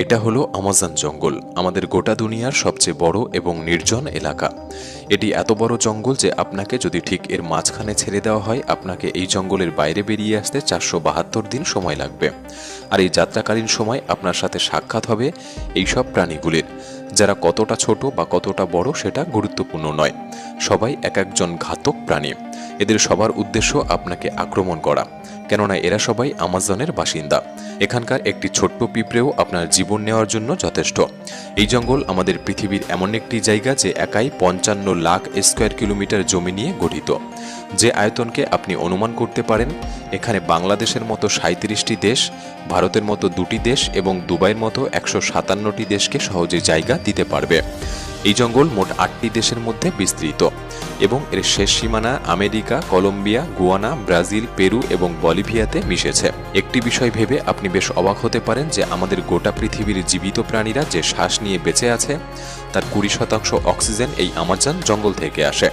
এটা হলো আমাজন জঙ্গল, আমাদের গোটা দুনিয়ার সবচেয়ে বড় এবং নির্জন এলাকা। এটি এত বড় জঙ্গল যে আপনাকে যদি ঠিক এর মাঝখানে ছেড়ে দেওয়া হয়, আপনাকে এই জঙ্গলের বাইরে বেরিয়ে আসতে 472 দিন সময় লাগবে। আর এই যাত্রাকালীন সময় আপনার সাথে সাক্ষাৎ হবে এইসব প্রাণীগুলির, যারা কতটা ছোট বা কতটা বড় সেটা গুরুত্বপূর্ণ নয়। সবাই এক একজন ঘাতক প্রাণী। এদের সবার উদ্দেশ্য আপনাকে আক্রমণ করা, কেননা এরা সবাই আমাজনের বাসিন্দা। এখানকার একটি ছোট্ট পিঁপড়েও আপনার জীবন নেওয়ার জন্য যথেষ্ট। এই জঙ্গল আমাদের পৃথিবীর এমন একটি জায়গা যে একাই 55 লাখ স্কোয়ার কিলোমিটার জমি নিয়ে গঠিত। যে আয়তনকে আপনি অনুমান করতে পারেন, এখানে বাংলাদেশের মতো 37টি দেশ, ভারতের মতো 2টি দেশ এবং দুবাইয়ের মতো 157টি দেশকে সহজে জায়গা দিতে পারবে। এই জঙ্গল মোট 8টি দেশের মধ্যে বিস্তৃত এবং এর শেষ সীমানা America, Colombia, Guyana, Brazil, Peru এবং বলিভিয়াতে মিশেছে। একটি বিষয় ভেবে আপনি বেশ অবাক হতে পারেন যে আমাদের গোটা পৃথিবীর জীবিত প্রাণীরা যে শ্বাস নিয়ে বেঁচে আছে তার 20% অক্সিজেন এই আমাজন জঙ্গল থেকে আসে।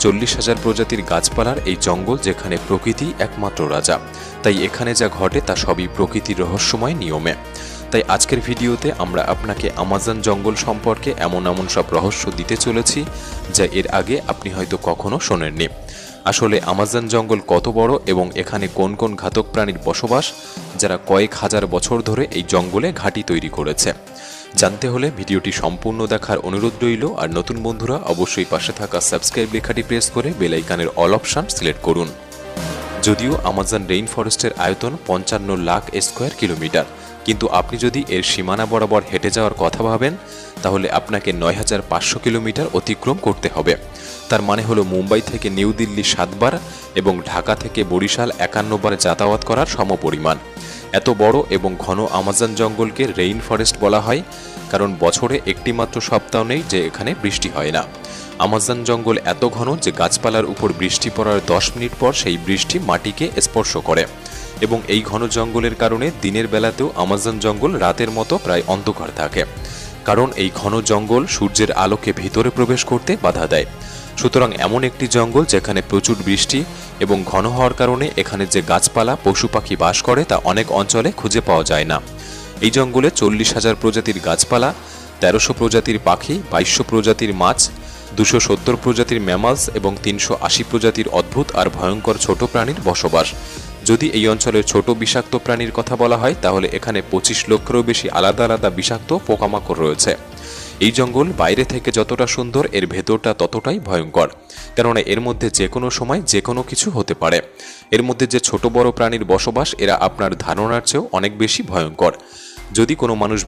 40,000 প্রজাতির গাছপালার এই জঙ্গল, যেখানে প্রকৃতি একমাত্র রাজা। তাই এখানে যা ঘটে তা সবই প্রকৃতির রহস্যময় নিয়মে। তাই আজকের ভিডিওতে আমরা আপনাকে আমাজন জঙ্গল সম্পর্কে এমন সব রহস্য দিতে চলেছি যা এর আগে আপনি হয়তো কখনো শোনেননি। আসলে আমাজন জঙ্গল কত বড় এবং এখানে কোন কোন ঘাতক প্রাণীর বসবাস, যারা কয়েক হাজার বছর ধরে এই জঙ্গলে ঘাঁটি তৈরি করেছে। জানতে হলে ভিডিওটি সম্পূর্ণ দেখার অনুরোধ রইল। আর নতুন বন্ধুরা অবশ্যই পাশে থাকা সাবস্ক্রাইব লেখাটি প্রেস করে বেল আইকনের অল অপশন সিলেক্ট করুন। যদিও আমাজন রেইন ফরেস্টের আয়তন 55 লাখ স্কোয়ার কিলোমিটার, কিন্তু আপনি যদি এর সীমানা বরাবর হেঁটে যাওয়ার কথা ভাবেন তাহলে আপনাকে 9,500 কিলোমিটার অতিক্রম করতে হবে। তার মানে হলো মুম্বাই থেকে নিউ দিল্লি 7 বার এবং ঢাকা থেকে বরিশাল 51 বার যাতায়াত করার সমপরিমাণ। এত বড় এবং ঘন আমাজন জঙ্গলকে রেইন ফরেস্ট বলা হয় কারণ বছরে একটি মাত্র সপ্তাহ নেই যে এখানে বৃষ্টি হয় না। আমাজন জঙ্গল এত ঘন যে গাছপালার উপর বৃষ্টি পড়ার 10 মিনিট পর সেই বৃষ্টি মাটিকে স্পর্শ করে। এবং এই ঘন জঙ্গলের কারণে দিনের বেলাতেও আমাজন জঙ্গল রাতের মতো প্রায় অন্ধকার থাকে, কারণ এই ঘন জঙ্গল সূর্যের আলোকে ভিতরে প্রবেশ করতে বাধা দেয়। সুতরাং এমন একটি জঙ্গল যেখানে প্রচুর বৃষ্টি এবং ঘন হওয়ার কারণে এখানে যে গাছপালা, পশু পাখি বাস করে তা অনেক অঞ্চলে খুঁজে পাওয়া যায় না। এই জঙ্গলে 40,000 প্রজাতির গাছপালা, 1300 প্রজাতির পাখি, 2200 প্রজাতির মাছ, 270 প্রজাতির ম্যামালস এবং 380 প্রজাতির অদ্ভুত আর ভয়ঙ্কর ছোট প্রাণীর বসবাস। যদি এই অঞ্চলের ছোট বিষাক্ত প্রাণীর কথা বলা হয় তাহলে এখানে 25 লক্ষেরও বেশি আলাদা আলাদা বিষাক্ত পোকামাকড় রয়েছে। এই জঙ্গল বাইরে থেকে যতটা সুন্দর, এর ভেতরটা ততটাই ভয়ঙ্কর, কেননা এর মধ্যে যে কোনো সময় যে কোনো কিছু হতে পারে। এর মধ্যে যে ছোট বড় প্রাণীর বসবাস, এরা আপনার ধারণার চেয়েও অনেক বেশি ভয়ঙ্কর। যদি কোনো মানুষ